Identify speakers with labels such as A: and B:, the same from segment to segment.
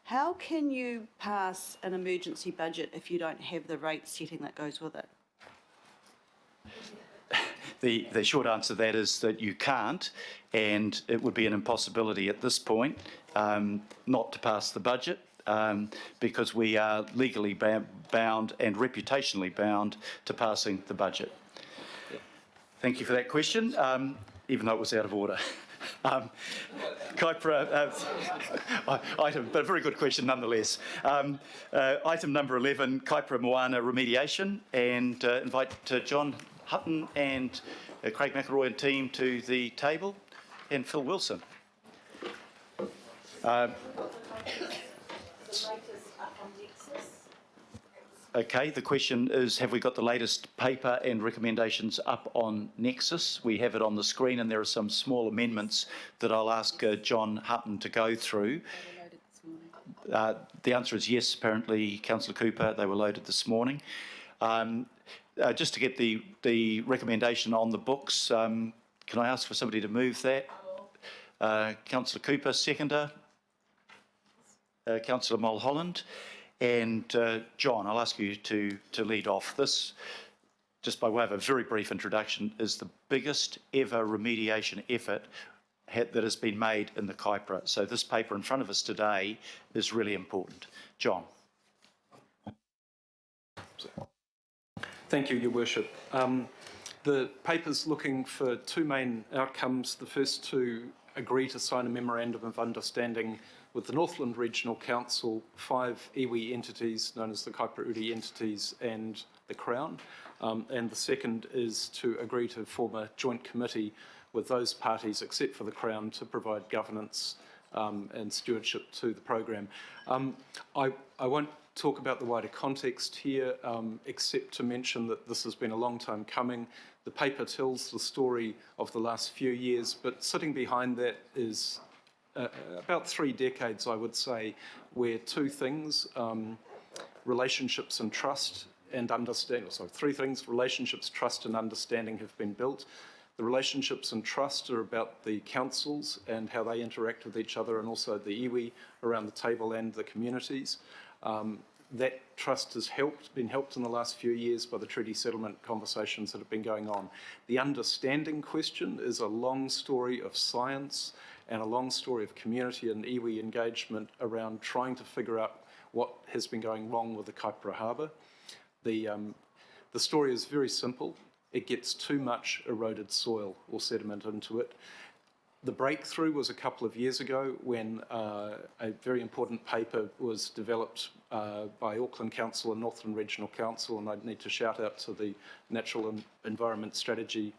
A: How can you pass an emergency budget if you don't have the rate setting that goes with it?
B: The short answer to that is that you can't, and it would be an impossibility at this point not to pass the budget because we are legally bound and reputationally bound to passing the budget. Thank you for that question, even though it was out of order. Kaipara, item, but a very good question nonetheless. Item number 11, Kaipara Moana remediation, and invite John Hutton and Craig McElroy and team to the table, and Phil Wilson. Okay, the question is, have we got the latest paper and recommendations up on Nexus? We have it on the screen, and there are some small amendments that I'll ask John Hutton to go through. The answer is yes, apparently, Councillor Cooper, they were loaded this morning. Just to get the recommendation on the books, can I ask for somebody to move that? Councillor Cooper, seconder. Councillor Mulholland. And John, I'll ask you to lead off. This, just by way of a very brief introduction, is the biggest ever remediation effort that has been made in the Kaipara. So this paper in front of us today is really important. John.
C: Thank you, Your Worship. The paper's looking for two main outcomes. The first, to agree to sign a memorandum of understanding with the Northland Regional Council, 5 iwi entities known as the Kaipara-Uri entities and the Crown. And the second is to agree to form a joint committee with those parties except for the Crown to provide governance and stewardship to the program. I won't talk about the wider context here except to mention that this has been a long time coming. The paper tells the story of the last few years, but sitting behind that is about 3 decades, I would say, where two things, relationships and trust and understanding, sorry, 3 things, relationships, trust and understanding have been built. The relationships and trust are about the councils and how they interact with each other, and also the iwi around the table and the communities. That trust has been helped in the last few years by the treaty settlement conversations that have been going on. The understanding question is a long story of science and a long story of community and iwi engagement around trying to figure out what has been going wrong with the Kaipara Harbour. The story is very simple. It gets too much eroded soil or sediment into it. The breakthrough was a couple of years ago when a very important paper was developed by Auckland Council and Northland Regional Council, and I need to shout out to the Natural Environment Strategy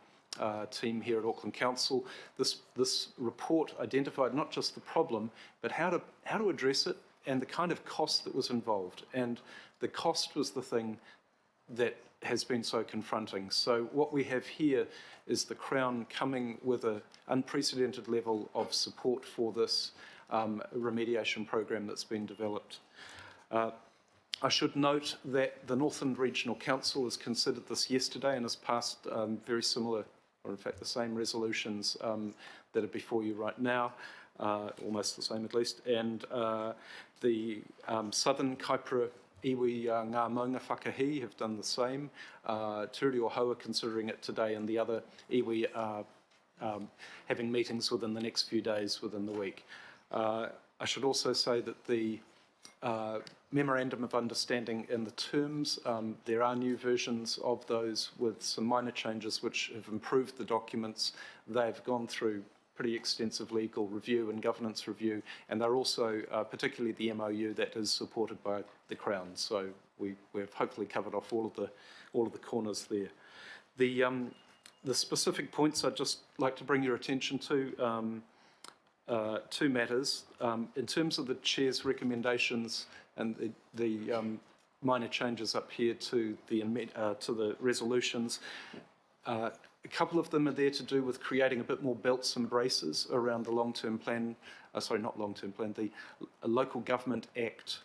C: team here at Auckland Council. This report identified not just the problem, but how to address it and the kind of cost that was involved. And the cost was the thing that has been so confronting. So what we have here is the Crown coming with an unprecedented level of support for this remediation program that's been developed. I should note that the Northland Regional Council has considered this yesterday and has passed very similar, or in fact the same resolutions that are before you right now, almost the same at least, and the Southern Kaipara iwi Ngā Maunga Whakahi have done the same. Tūreo Hau are considering it today, and the other iwi are having meetings within the next few days within the week. I should also say that the Memorandum of Understanding and the terms, there are new versions of those with some minor changes which have improved the documents. They've gone through pretty extensive legal review and governance review, and they're also, particularly the MOU, that is supported by the Crown. So we've hopefully covered off all of the corners there. The specific points I'd just like to bring your attention to, 2 matters. In terms of the Chair's recommendations and the minor changes up here to the resolutions, a couple of them are there to do with creating a bit more belts and braces around the long-term plan, not long-term plan, the Local Government Act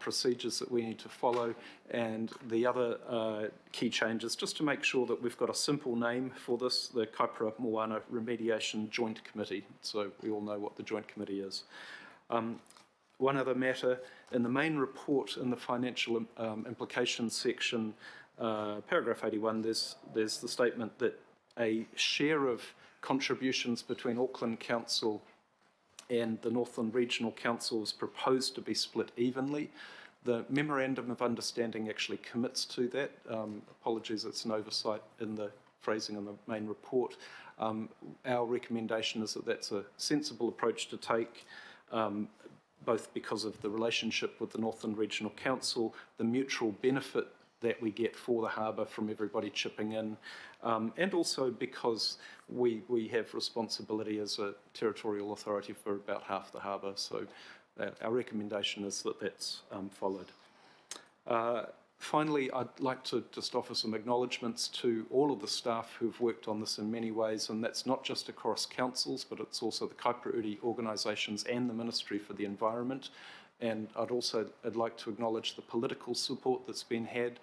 C: procedures that we need to follow, and the other key changes, just to make sure that we've got a simple name for this, the Kaipara Moana Remediation Joint Committee, so we all know what the Joint Committee is. one other matter. In the main report, in the financial implications section, paragraph 81, there's the statement that a share of contributions between Auckland Council and the Northland Regional Council is proposed to be split evenly. The Memorandum of Understanding actually commits to that. Apologies, it's an oversight in the phrasing in the main report. Our recommendation is that that's a sensible approach to take, both because of the relationship with the Northland Regional Council, the mutual benefit that we get for the harbour from everybody chipping in, and also because we have responsibility as a territorial authority for about half the harbour, so our recommendation is that that's followed. Finally, I'd like to just offer some acknowledgements to all of the staff who've worked on this in many ways, and that's not just across councils, but it's also the Kaipara organisations and the Ministry for the Environment. And I'd like to acknowledge the political support that's been had,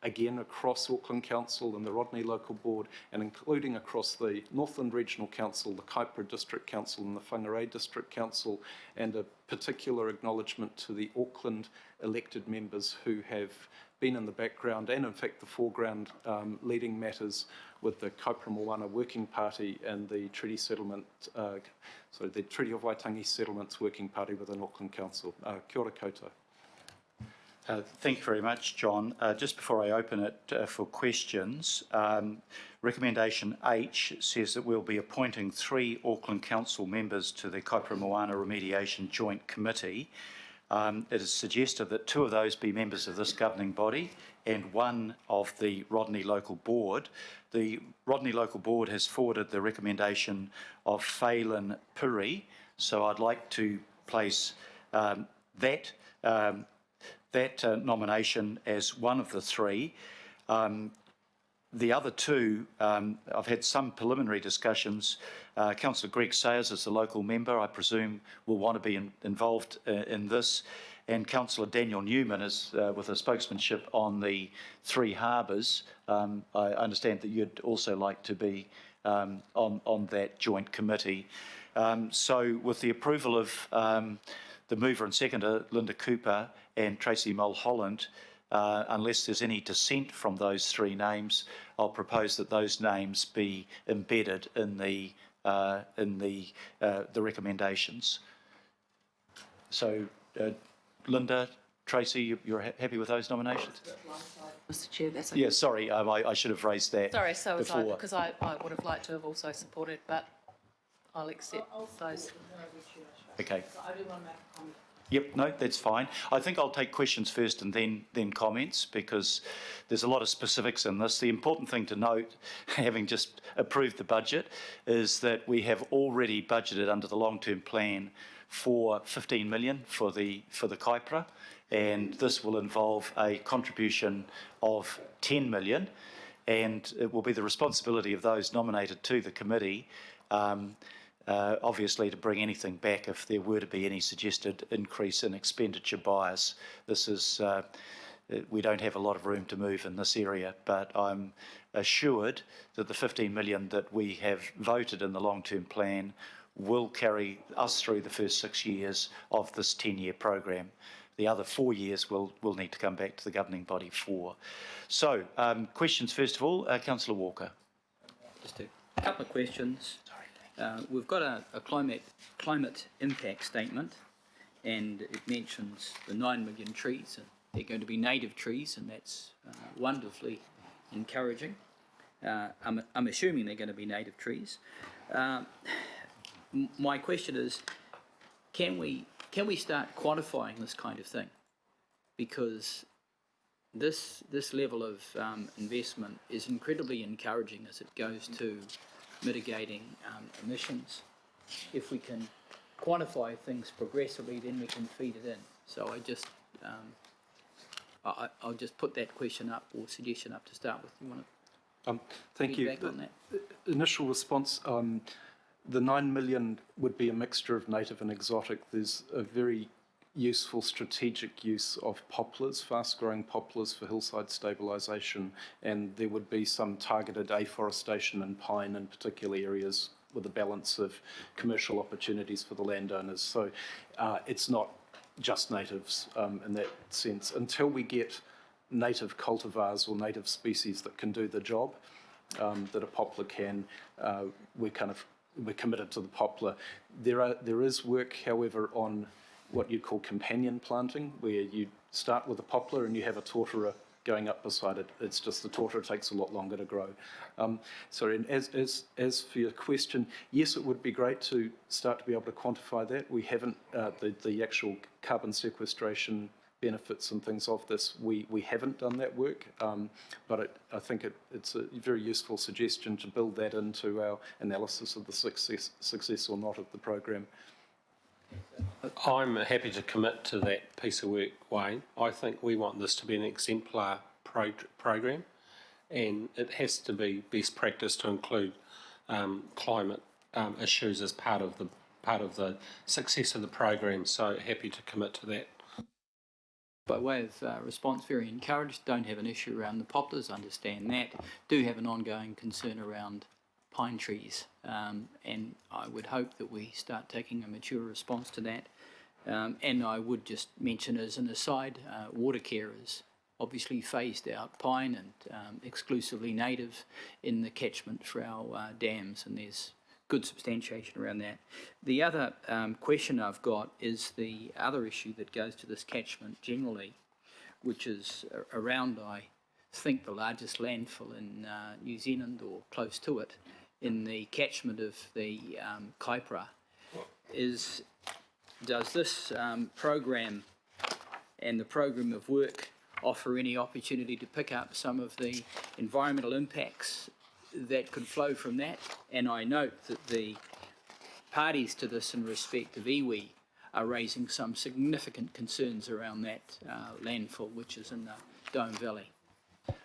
C: again, across Auckland Council and the Rodney Local Board, and including across the Northland Regional Council, the Kaipara District Council and the Whangarei District Council, and a particular acknowledgement to the Auckland elected members who have been in the background and in fact the foreground leading matters with the Kaipara Moana Working Party and the Treaty Settlement, the Treaty of Waitangi Settlements Working Party within Auckland Council. Kia ora koutou.
B: Thank you very much, John. Just before I open it for questions, recommendation H says that we'll be appointing 3 Auckland Council members to the Kaipara Moana Remediation Joint Committee. It is suggested that 2 of those be members of this governing body and 1 of the Rodney Local Board. The Rodney Local Board has forwarded the recommendation of Phelan Piri, so I'd like to place that nomination as one of the 3. The other 2, I've had some preliminary discussions. Councillor Greg Sayers is the local member, I presume will want to be involved in this, and Councillor Daniel Newman is with a spokesmanship on the 3 harbours. I understand that you'd also like to be on that joint committee. So with the approval of the mover and seconder, Linda Cooper and Tracy Mulholland, unless there's any dissent from those 3 names, I'll propose that those names be embedded in the recommendations. So, Linda, Tracy, you're happy with those nominations?
D: Mr. Chair, that's okay.
B: Yeah, sorry, I should have raised that.
D: Sorry, so was I,
B: before.
D: because I would have liked to have also supported, but I'll accept those.
B: Okay.
D: I do want to make a comment.
B: Yep, no, that's fine. I think I'll take questions first and then comments, because there's a lot of specifics in this. The important thing to note, having just approved the budget, is that we have already budgeted under the long-term plan for 15 million for the Kaipara, and this will involve a contribution of 10 million, and it will be the responsibility of those nominated to the committee obviously to bring anything back if there were to be any suggested increase in expenditure bias. This is, we don't have a lot of room to move in this area, but I'm assured that the 15 million that we have voted in the long-term plan will carry us through the first 6 years of this 10-year program. The other 4 years will need to come back to the governing body for. So, questions first of all, Councillor Walker.
E: Just a couple of questions. We've got a climate impact statement, and it mentions the 9 million trees, and they're going to be native trees, and that's wonderfully encouraging. I'm assuming they're going to be native trees. My question is, can we start quantifying this kind of thing? Because this level of investment is incredibly encouraging as it goes to mitigating emissions. If we can quantify things progressively, then we can feed it in. So I'll just put that question up or suggestion up to start with. You want to
C: thank you.
E: feedback on that?
C: Initial response, the 9 million would be a mixture of native and exotic. There's a very useful strategic use of poplars, fast-growing poplars for hillside stabilisation, and there would be some targeted afforestation and pine in particular areas with a balance of commercial opportunities for the landowners. So it's not just natives in that sense. Until we get native cultivars or native species that can do the job that a poplar can, we're committed to the poplar. There is work, however, on what you call companion planting, where you start with a poplar and you have a tortora going up beside it. It's just the tortora takes a lot longer to grow. Sorry, and as for your question, yes, it would be great to start to be able to quantify that. We haven't, the actual carbon sequestration benefits and things of this, we haven't done that work, but I think it's a very useful suggestion to build that into our analysis of the success or not of the program.
F: I'm happy to commit to that piece of work, Wayne. I think we want this to be an exemplar program, and it has to be best practice to include climate issues as part of the success of the program. So happy to commit to that.
E: By way of response, very encouraged. Don't have an issue around the poplars, understand that. Do have an ongoing concern around pine trees, and I would hope that we start taking a mature response to that. And I would just mention as an aside, water care is obviously phased out pine and exclusively native in the catchment for our dams, and there's good substantiation around that. The other question I've got is the other issue that goes to this catchment generally, which is around, I think, the largest landfill in New Zealand or close to it, in the catchment of the Kaipara. Does this program and the program of work offer any opportunity to pick up some of the environmental impacts that could flow from that? And I note that the parties to this in respect of iwi are raising some significant concerns around that landfill, which is in the Dome Valley.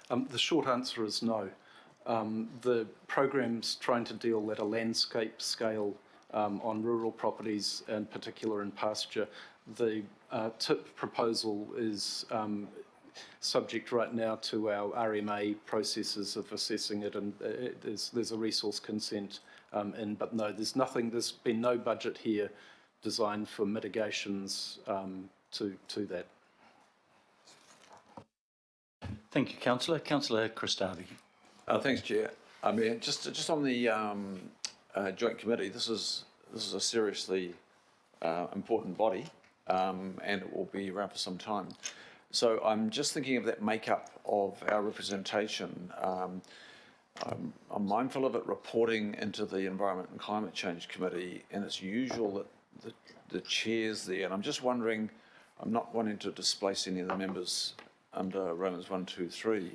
C: The short answer is no. The program's trying to deal at a landscape scale on rural properties, in particular in pasture. The TIP proposal is subject right now to our RMA processes of assessing it, and there's a resource consent in, but no, there's been no budget here designed for mitigations to that.
B: Thank you, Councillor. Councillor Christavi.
G: Thanks, Chair. I mean, just on the joint committee, this is a seriously important body, and it will be around for some time. So I'm just thinking of that makeup of our representation. I'm mindful of it reporting into the Environment and Climate Change Committee, and it's usual that the chair's there. And I'm just wondering, I'm not wanting to displace any of the members under Romans 1, 2, 3,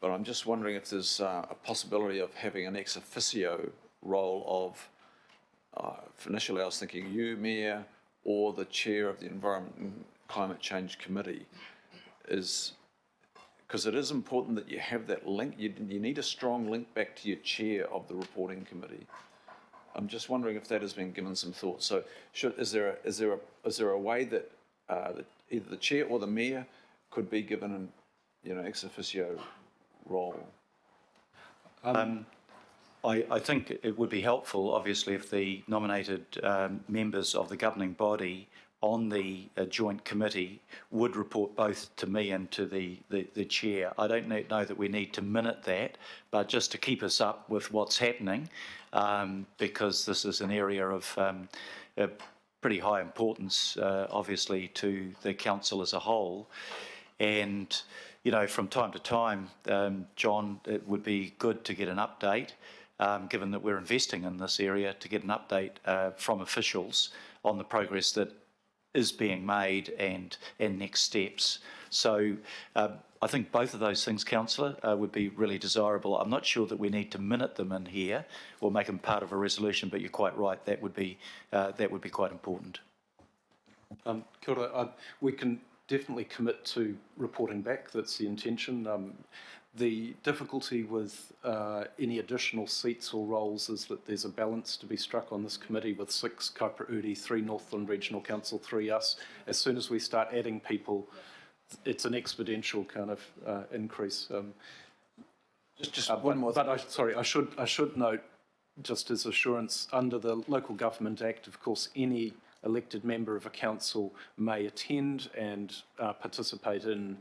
G: but I'm just wondering if there's a possibility of having an ex officio role of, initially I was thinking you, Mayor, or the chair of the Environment and Climate Change Committee, because it is important that you have that link. You need a strong link back to your chair of the reporting committee. I'm just wondering if that has been given some thought. So, is there a way that either the chair or the mayor could be given an ex officio role?
B: I think it would be helpful, obviously, if the nominated members of the governing body on the joint committee would report both to me and to the chair. I don't know that we need to minute that, but just to keep us up with what's happening, because this is an area of pretty high importance, obviously, to the council as a whole. And, from time to time, John, it would be good to get an update, given that we're investing in this area, to get an update from officials on the progress that is being made and next steps. So I think both of those things, Councillor, would be really desirable. I'm not sure that we need to minute them in here or make them part of a resolution, but you're quite right, that would be quite important.
C: Kia ora. We can definitely commit to reporting back. That's the intention. The difficulty with any additional seats or roles is that there's a balance to be struck on this committee with 6 Kaipara Uri, 3 Northland Regional Council, 3 us. As soon as we start adding people, it's an exponential kind of increase.
G: Just one more.
C: But I should note, just as assurance, under the Local Government Act, of course, any elected member of a council may attend and participate in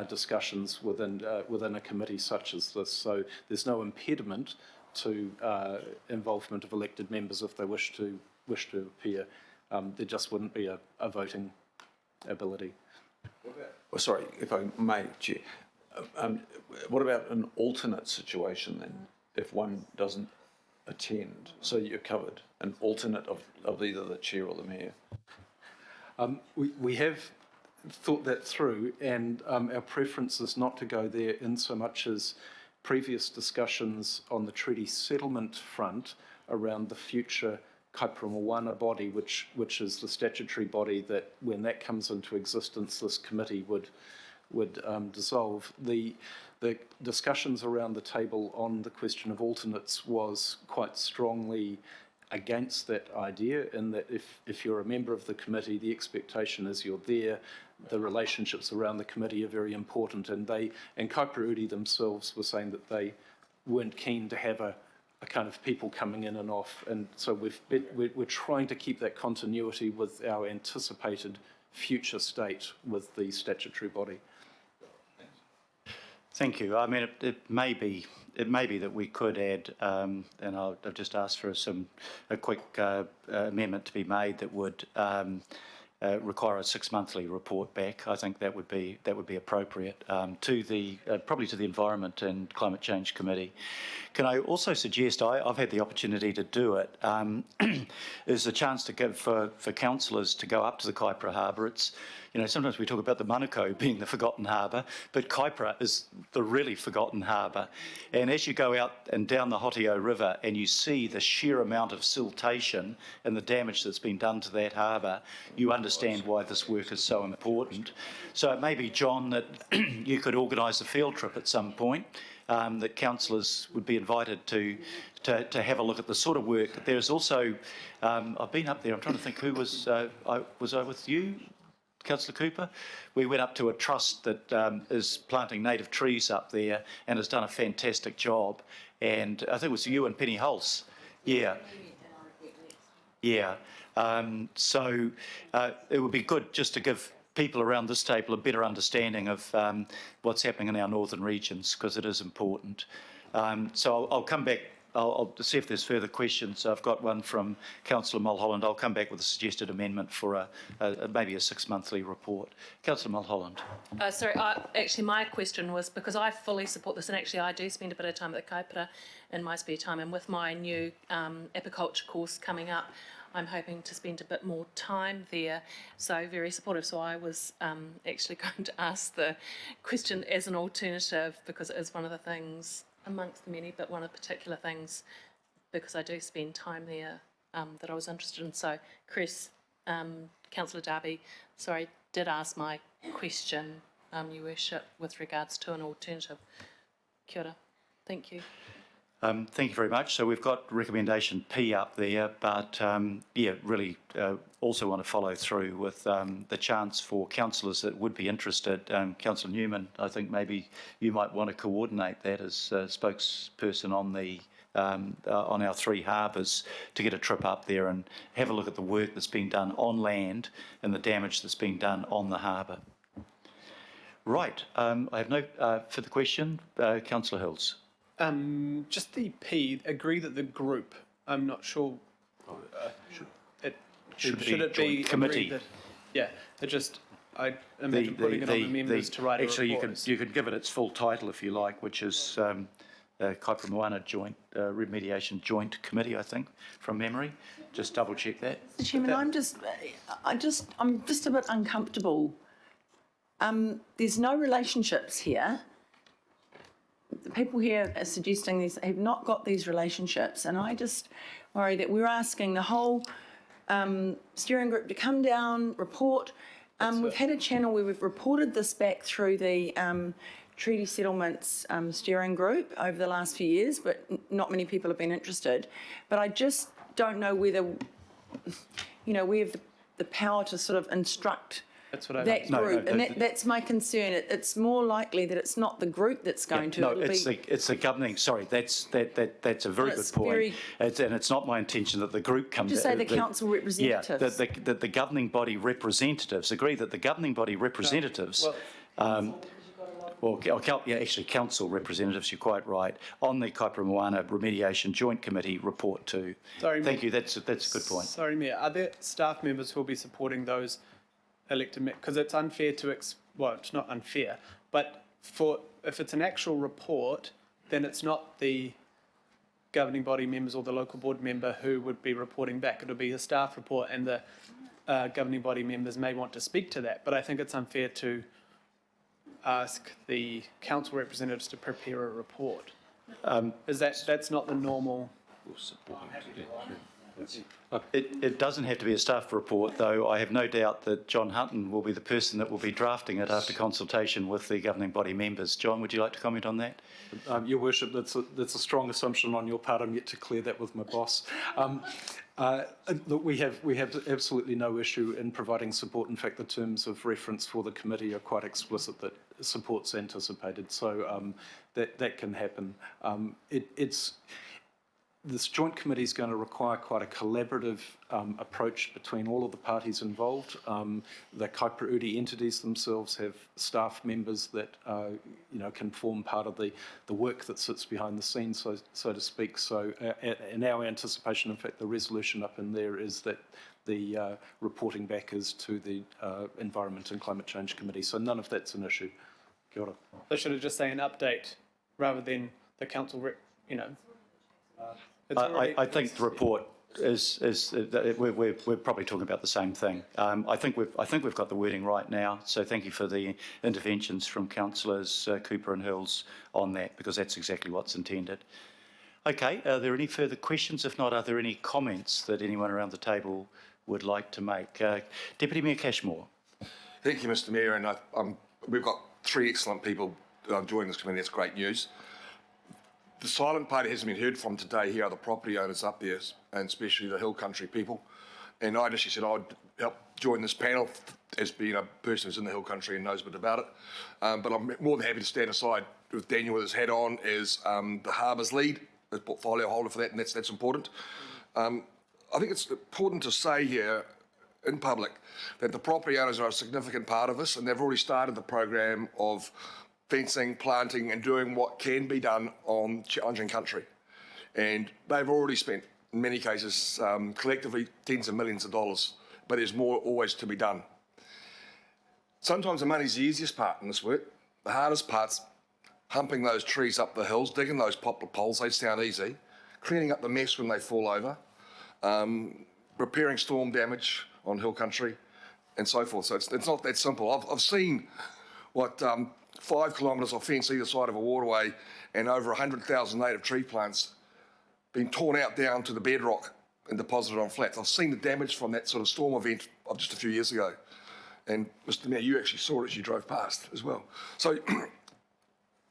C: discussions within a committee such as this. So there's no impediment to involvement of elected members if they wish to appear. There just wouldn't be a voting ability.
G: Oh, sorry, if I may, Chair. What about an alternate situation then, if one doesn't attend? So you're covered, an alternate of either the chair or the mayor.
C: We have thought that through, and our preference is not to go there in so much as previous discussions on the treaty settlement front around the future Kaipara Moana body, which is the statutory body that, when that comes into existence, this committee would dissolve. The discussions around the table on the question of alternates was quite strongly against that idea, in that if you're a member of the committee, the expectation is you're there. The relationships around the committee are very important, and Kaipara Uri themselves were saying that they weren't keen to have a kind of people coming in and off, and so we're trying to keep that continuity with our anticipated future state with the statutory body.
B: Thank you. I mean, it may be that we could add, and I've just asked for a quick amendment to be made that would require a 6-monthly report back. I think that would be appropriate to the probably to the Environment and Climate Change Committee. Can I also suggest, I've had the opportunity to do it, is a chance to give for councillors to go up to the Kaipara Harbour. It's, you know, sometimes we talk about the Manukau being the forgotten harbour, but Kaipara is the really forgotten harbour. And as you go out and down the Hotio River and you see the sheer amount of siltation and the damage that's been done to that harbour, you understand why this work is so important. So it may be, John, that you could organise a field trip at some point, that councillors would be invited to have a look at the sort of work. There's also, I've been up there, I'm trying to think who was I with you, Councillor Cooper? We went up to a trust that is planting native trees up there and has done a fantastic job. And I think it was you and Penny Hulse. Yeah. Yeah. So it would be good just to give people around this table a better understanding of what's happening in our northern regions, because it is important. So I'll come back. I'll see if there's further questions. I've got one from Councillor Mulholland. I'll come back with a suggested amendment for maybe a 6-monthly report. Councillor Mulholland.
D: Sorry, actually my question was, because I fully support this, and actually I do spend a bit of time at the Kaipara in my spare time, and with my new apiculture course coming up, I'm hoping to spend a bit more time there, so very supportive. So I was actually going to ask the question as an alternative, because it is one of the things amongst the many, but one of the particular things, because I do spend time there, that I was interested in. So Chris, Councillor Darby, sorry, did ask my question, Your Worship, with regards to an alternative. Kia ora. Thank you.
B: Thank you very much. So we've got recommendation P up there, but yeah, really also want to follow through with the chance for councillors that would be interested. Councillor Newman, I think maybe you might want to coordinate that as spokesperson on the on our 3 harbours to get a trip up there and have a look at the work that's being done on land and the damage that's being done on the harbour. Right. I have no further question. Councillor Hills.
H: Just the P, agree that the group, I'm not sure, should it be
B: committee?
H: That, yeah, I imagine putting it on the members to write
B: actually,
H: a report.
B: you could give it its full title if you like, which is Kaipara Moana Joint Remediation Joint Committee, I think, from memory. Just double check that.
A: Mr. Chairman, I'm just a bit uncomfortable. There's no relationships here. The people here are suggesting these have not got these relationships, and I just worry that we're asking the whole steering group to come down, report. We've had a channel where we've reported this back through the treaty settlements steering group over the last few years, but not many people have been interested. But I just don't know whether, you know, we have the power to sort of instruct
H: That's what I
A: that
B: No,
A: group,
B: no,
A: and
B: no,
A: that's my concern. It's more likely that it's not the group that's going to.
B: No,
A: it'll
B: it's
A: be,
B: the governing, sorry, that's a very
A: it's
B: good point.
A: very-
B: And it's not my intention that the group come to.
A: Just say the council representatives.
B: Yeah, that the governing body representatives, agree that the governing body representatives, actually council representatives, you're quite right, on the Kaipara Moana Remediation Joint Committee report to.
H: Sorry,
B: Thank
H: Mayor.
B: you, that's a good point.
H: Sorry, Mayor. Are there staff members who will be supporting those elected? Because it's unfair to well, it's not unfair, but if it's an actual report, then it's not the governing body members or the local board member who would be reporting back. It'll be a staff report, and the governing body members may want to speak to that. But I think it's unfair to ask the council representatives to prepare a report. That's not the normal?
B: It doesn't have to be a staff report, though. I have no doubt that John Hutton will be the person that will be drafting it after consultation with the governing body members. John, would you like to comment on that?
C: Your Worship, that's a strong assumption on your part. I'm yet to clear that with my boss. Look, we have absolutely no issue in providing support. In fact, the terms of reference for the committee are quite explicit that support's anticipated, so that can happen. This joint committee is going to require quite a collaborative approach between all of the parties involved. The Kaipara Uri entities themselves have staff members that can form part of the work that sits behind the scenes, so to speak. So in our anticipation, in fact, the resolution up in there is that the reporting back is to the Environment and Climate Change Committee. So none of that's an issue. Kia ora.
H: So should it just say an update rather than the council
B: I think the report is we're probably talking about the same thing. I think we've got the wording right now. So thank you for the interventions from councillors Cooper and Hills on that, because that's exactly what's intended. Okay, are there any further questions? If not, are there any comments that anyone around the table would like to make? Deputy Mayor Cashmore.
I: Thank you, Mr. Mayor, and we've got 3 excellent people joining this committee. That's great news. The silent party hasn't been heard from today. Here are the property owners up there, and especially the Hill Country people. And I initially said I'd help join this panel as being a person who's in the Hill Country and knows a bit about it. But I'm more than happy to stand aside with Daniel with his hat on as the Harbour's lead, the portfolio holder for that, and that's important. I think it's important to say here in public that the property owners are a significant part of this, and they've already started the program of fencing, planting and doing what can be done on challenging country. And they've already spent, in many cases, collectively tens of millions of dollars, but there's more always to be done. Sometimes the money's the easiest part in this work. The hardest part's humping those trees up the hills, digging those poplar poles, they sound easy, cleaning up the mess when they fall over, repairing storm damage on hill country and so forth. So it's not that simple. I've seen what 5 kilometres of fence either side of a waterway and over 100,000 native tree plants being torn out down to the bedrock and deposited on flats. I've seen the damage from that sort of storm event of just a few years ago. And Mr. Mayor, you actually saw it as you drove past as well. So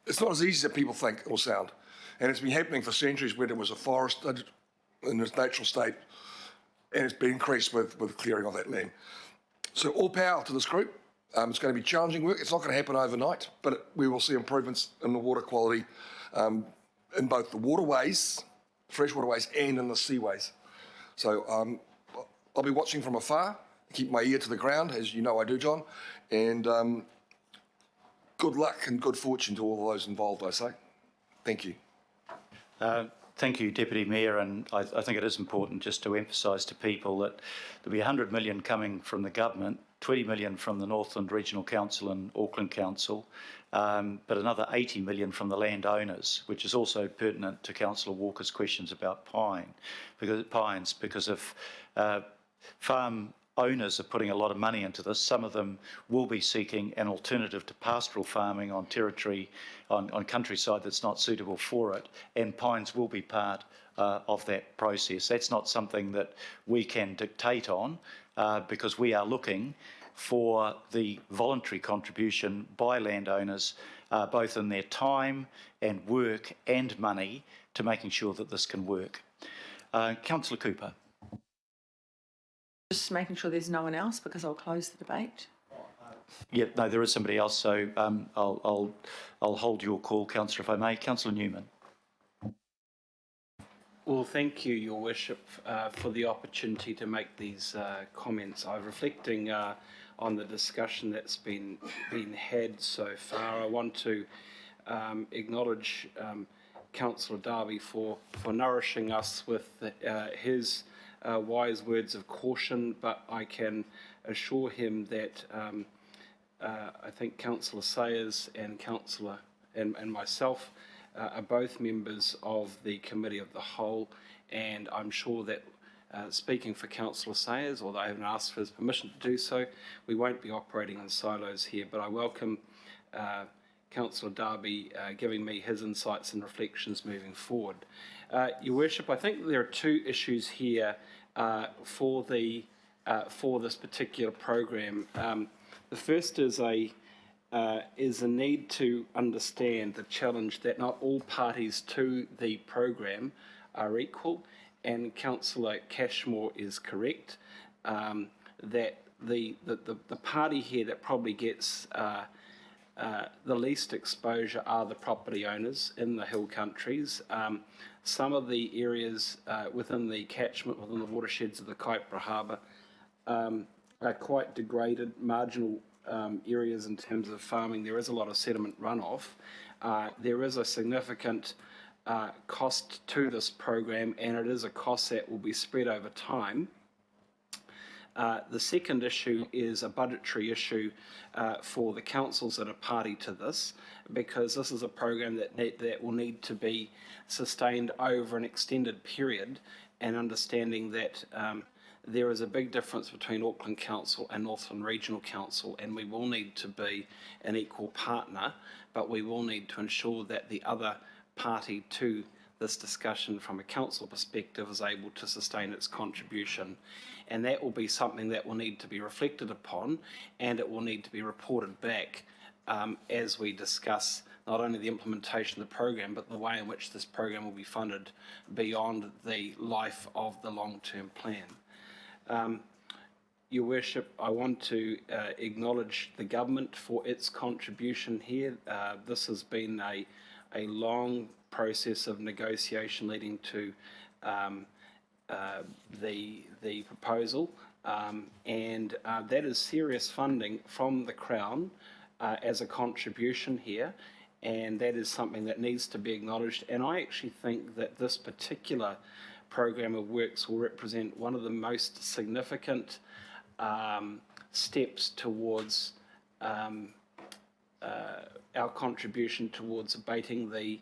I: it's not as easy as people think or sound. And it's been happening for centuries when it was a forest in its natural state, and it's been increased with clearing of that land. So all power to this group. It's going to be challenging work. It's not going to happen overnight, but we will see improvements in the water quality in both the waterways, fresh waterways, and in the seaways. So I'll be watching from afar, keep my ear to the ground, as you know I do, John, and good luck and good fortune to all of those involved, I say. Thank you.
B: Thank you, Deputy Mayor, and I think it is important just to emphasise to people that there'll be 100 million coming from the government, 20 million from the Northland Regional Council and Auckland Council, but another 80 million from the landowners, which is also pertinent to Councillor Walker's questions about pines, because if farm owners are putting a lot of money into this, some of them will be seeking an alternative to pastoral farming on territory, on countryside that's not suitable for it, and pines will be part of that process. That's not something that we can dictate on, because we are looking for the voluntary contribution by landowners, both in their time and work and money, to making sure that this can work. Councillor Cooper.
A: Just making sure there's no one else, because I'll close the debate.
B: Yeah, no, there is somebody else, so I'll hold your call, councillor, if I may. Councillor Newman.
J: Well, thank you, Your Worship, for the opportunity to make these comments. I'm reflecting on the discussion that's been had so far. I want to acknowledge Councillor Darby for nourishing us with his wise words of caution, but I can assure him that I think Councillor Sayers and Councillor and myself are both members of the Committee of the Whole, and I'm sure that speaking for Councillor Sayers, although I haven't asked for his permission to do so, we won't be operating in silos here, but I welcome Councillor Darby giving me his insights and reflections moving forward. Your Worship, I think there are two issues here for this particular program. The first is a need to understand the challenge that not all parties to the program are equal, and Councillor Cashmore is correct that the party here that probably gets the least exposure are the property owners in the hill countries. Some of the areas within the catchment, within the watersheds of the Kaipara Harbour, are quite degraded, marginal areas in terms of farming. There is a lot of sediment runoff. There is a significant cost to this program, and it is a cost that will be spread over time. The second issue is a budgetary issue for the councils that are party to this, because this is a program that will need to be sustained over an extended period, and understanding that there is a big difference between Auckland Council and Northland Regional Council, and we will need to be an equal partner, but we will need to ensure that the other party to this discussion from a council perspective is able to sustain its contribution. And that will be something that will need to be reflected upon, and it will need to be reported back as we discuss not only the implementation of the program, but the way in which this program will be funded beyond the life of the long-term plan. Your Worship, I want to acknowledge the government for its contribution here. This has been a long process of negotiation leading to the proposal, and that is serious funding from the Crown as a contribution here, and that is something that needs to be acknowledged. And I actually think that this particular program of works will represent one of the most significant steps towards our contribution towards abating the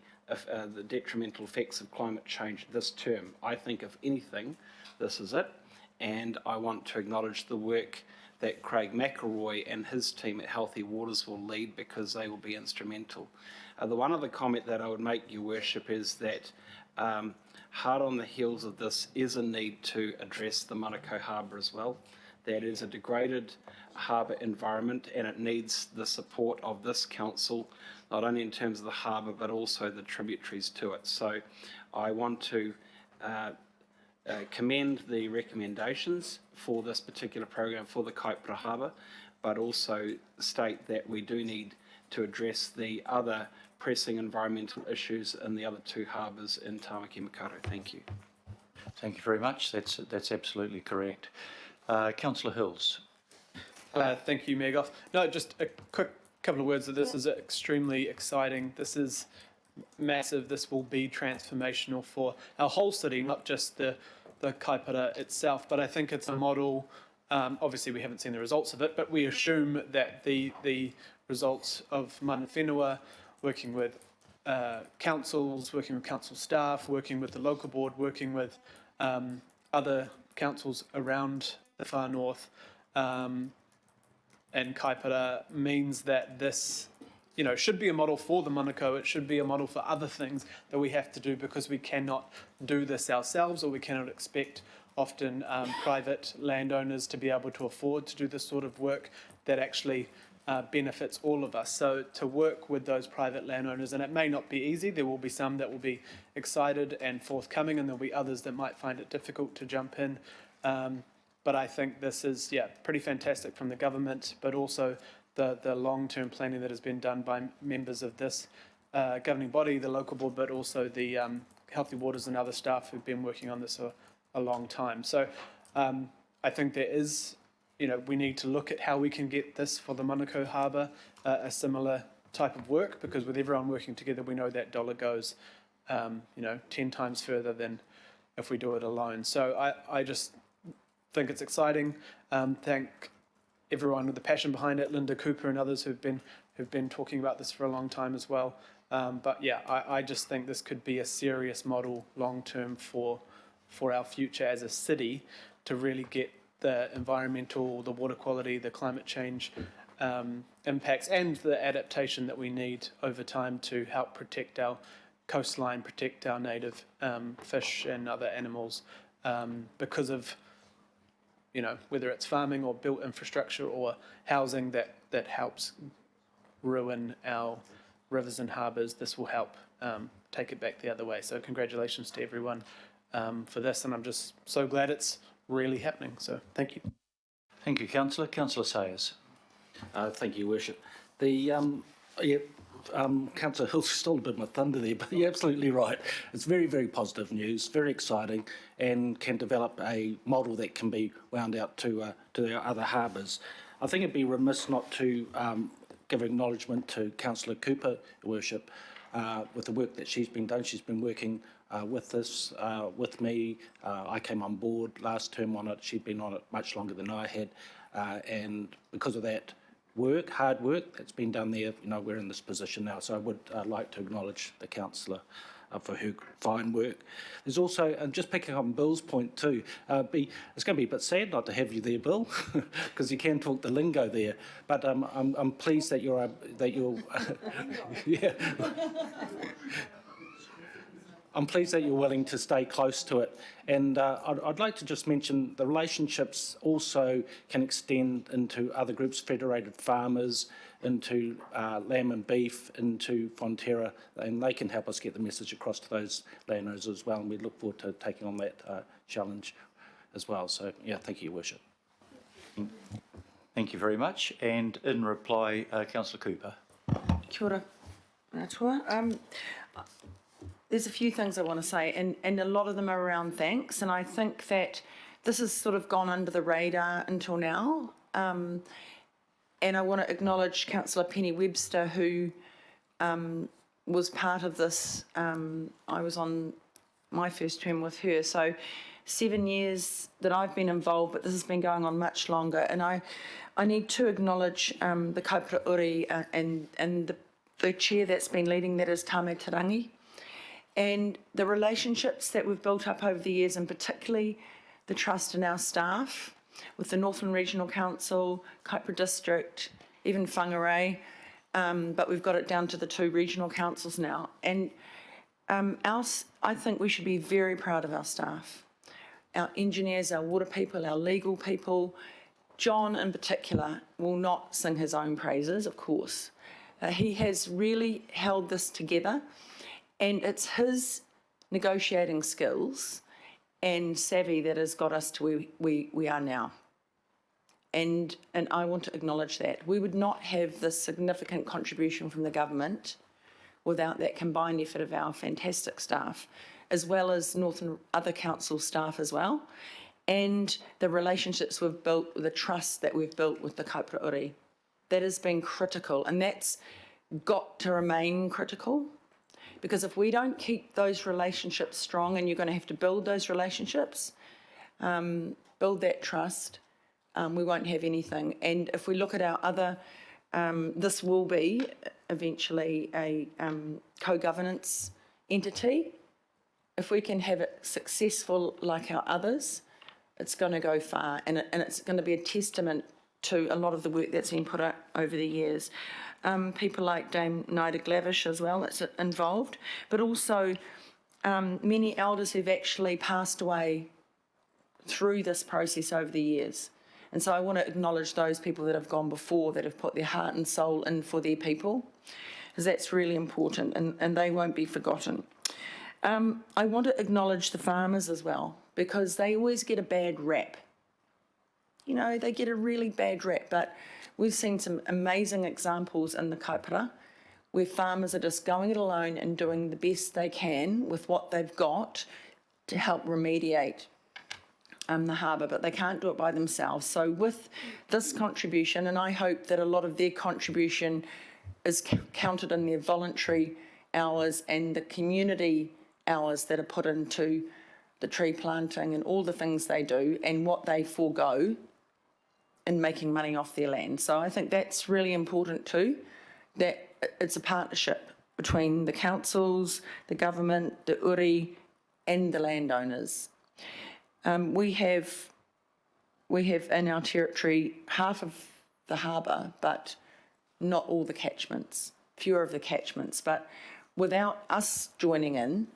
J: detrimental effects of climate change this term. I think, if anything, this is it, and I want to acknowledge the work that Craig McElroy and his team at Healthy Waters will lead, because they will be instrumental. The one other comment that I would make, Your Worship, is that hard on the heels of this is a need to address the Manukau Harbour as well. That is a degraded harbour environment, and it needs the support of this council, not only in terms of the harbour, but also the tributaries to it. So I want to commend the recommendations for this particular program for the Kaipara Harbour, but also state that we do need to address the other pressing environmental issues in the other two harbours in Tamaki Makaurau. Thank you.
B: Thank you very much. That's absolutely correct. Councillor Hills.
H: Thank you, Mayor Goff. No, just a quick couple of words. This is extremely exciting. This is massive. This will be transformational for our whole city, not just the Kaipara itself, but I think it's a model. Obviously, we haven't seen the results of it, but we assume that the results of Mana Whenua, working with councils, working with council staff, working with the local board, working with other councils around the far north, and Kaipara, means that this, should be a model for the Manukau. It should be a model for other things that we have to do, because we cannot do this ourselves, or we cannot expect often private landowners to be able to afford to do this sort of work that actually benefits all of us. So to work with those private landowners, and it may not be easy, there will be some that will be excited and forthcoming, and there'll be others that might find it difficult to jump in. But I think this is, pretty fantastic from the government, but also the long-term planning that has been done by members of this governing body, the local board, but also the Healthy Waters and other staff who've been working on this a long time. So I think there is, we need to look at how we can get this for the Manukau Harbour, a similar type of work, because with everyone working together, we know that dollar goes, 10 times further than if we do it alone. So I just think it's exciting. Thank everyone with the passion behind it, Linda Cooper and others who've been talking about this for a long time as well. But yeah, I just think this could be a serious model long term for our future as a city to really get the environmental, the water quality, the climate change impacts and the adaptation that we need over time to help protect our coastline, protect our native fish and other animals because of, whether it's farming or built infrastructure or housing that helps ruin our rivers and harbours. This will help take it back the other way. So congratulations to everyone for this, and I'm just so glad it's really happening. So thank you.
B: Thank you, Councillor. Councillor Sayers.
K: Thank you, Worship. Councillor Hill stole a bit of my thunder there, but you're absolutely right. It's very, very positive news, very exciting, and can develop a model that can be wound out to our other harbours. I think it'd be remiss not to give acknowledgement to Councillor Cooper, Worship, with the work that she's been done. She's been working with this, with me. I came on board last term on it. She'd been on it much longer than I had, and because of that hard work that's been done there, we're in this position now. So I would like to acknowledge the councillor for her fine work. There's also, and just picking up on Bill's point too, it's going to be a bit sad not to have you there, Bill, because you can talk the lingo there. But I'm pleased that you're yeah. I'm pleased that you're willing to stay close to it. And I'd like to just mention the relationships also can extend into other groups, federated farmers, into lamb and beef, into Fonterra, and they can help us get the message across to those landowners as well. And we look forward to taking on that challenge as well. So, yeah, thank you, Your Worship.
B: Thank you very much. And in reply, Councillor Cooper.
A: Kia ora, Atua. There's a few things I want to say, and a lot of them are around thanks, and I think that this has sort of gone under the radar until now. And I want to acknowledge Councillor Penny Webster, who was part of this. I was on my first term with her, so 7 years that I've been involved, but this has been going on much longer. And I need to acknowledge the Kaupara Uri and the chair that's been leading that is Tame Tarangi. And the relationships that we've built up over the years, and particularly the trust in our staff, with the Northland Regional Council, Kaipara District, even Whangarei, but we've got it down to the 2 regional councils now. And I think we should be very proud of our staff, our engineers, our water people, our legal people. John in particular will not sing his own praises, of course. He has really held this together. And it's his negotiating skills and savvy that has got us to where we are now. And I want to acknowledge that. We would not have this significant contribution from the government without that combined effort of our fantastic staff, as well as Northern other council staff as well, and the relationships we've built, the trust that we've built with the Kaupara Uri. That has been critical, and that's got to remain critical. Because if we don't keep those relationships strong, and you're going to have to build those relationships, build that trust, we won't have anything. And if we look at our other, this will be eventually a co-governance entity. If we can have it successful like our others, it's going to go far, and it's going to be a testament to a lot of the work that's been put out over the years. People like Dame Nida Glavish as well that's involved, but also many elders who've actually passed away through this process over the years. And so I want to acknowledge those people that have gone before, that have put their heart and soul in for their people, because that's really important, and they won't be forgotten. I want to acknowledge the farmers as well, because they always get a bad rap. you know, they get a really bad rap, but we've seen some amazing examples in the kaipara where farmers are just going it alone and doing the best they can with what they've got to help remediate the harbour, but they can't do it by themselves. So with this contribution, and I hope that a lot of their contribution is counted in their voluntary hours and the community hours that are put into the tree planting and all the things they do and what they forego in making money off their land. So I think that's really important too, that it's a partnership between the councils, the government, the uri and the landowners. We have in our territory half of the harbour, but not all the catchments, fewer of the catchments. But without us joining in,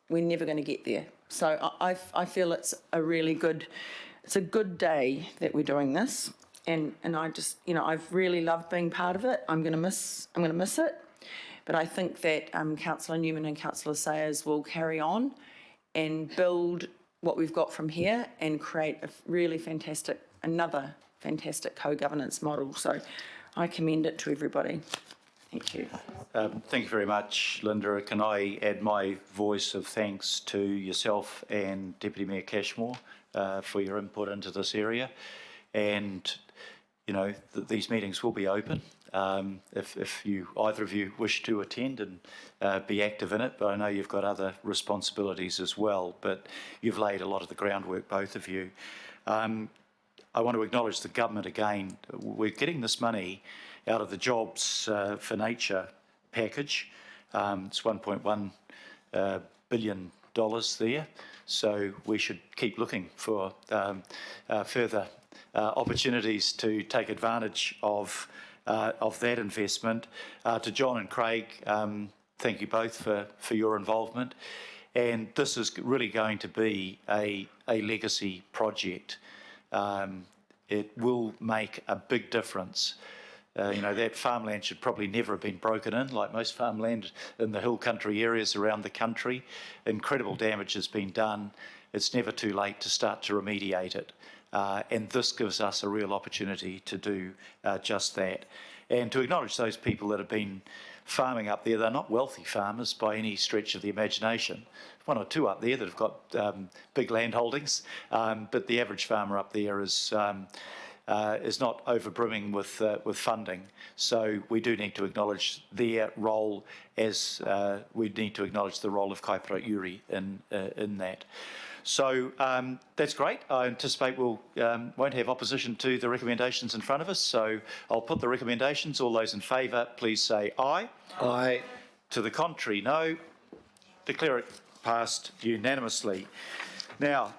A: we're never going to get there. So I feel it's a good day that we're doing this, and I just, you know, I've really loved being part of it. I'm going to miss it, but I think that Councillor Newman and Councillor Sayers will carry on and build what we've got from here and create a really another fantastic co-governance model. So I commend it to everybody. Thank you.
B: Thank you very much, Linda. Can I add my voice of thanks to yourself and Deputy Mayor Cashmore for your input into this area. And, you know, these meetings will be open if either of you wish to attend and be active in it, but I know you've got other responsibilities as well, but you've laid a lot of the groundwork, both of you. I want to acknowledge the government again. We're getting this money out of the Jobs for Nature package. It's $1.1 billion there, so we should keep looking for further opportunities to take advantage of that investment. To John and Craig, thank you both for your involvement. And this is really going to be a legacy project. It will make a big difference. You know, that farmland should probably never have been broken in, like most farmland in the hill country areas around the country. Incredible damage has been done. It's never too late to start to remediate it. And this gives us a real opportunity to do just that. And to acknowledge those people that have been farming up there. They're not wealthy farmers by any stretch of the imagination. One or two up there that have got big land holdings, but the average farmer up there is not over-brimming with funding. So we do need to acknowledge their role, as we need to acknowledge the role of Kaipara Uri in that. So that's great. I anticipate we'll won't have opposition to the recommendations in front of us. So I'll put the recommendations. All those in favour, please say aye.
K: Aye.
B: To the contrary, no. Declare it passed unanimously. Now,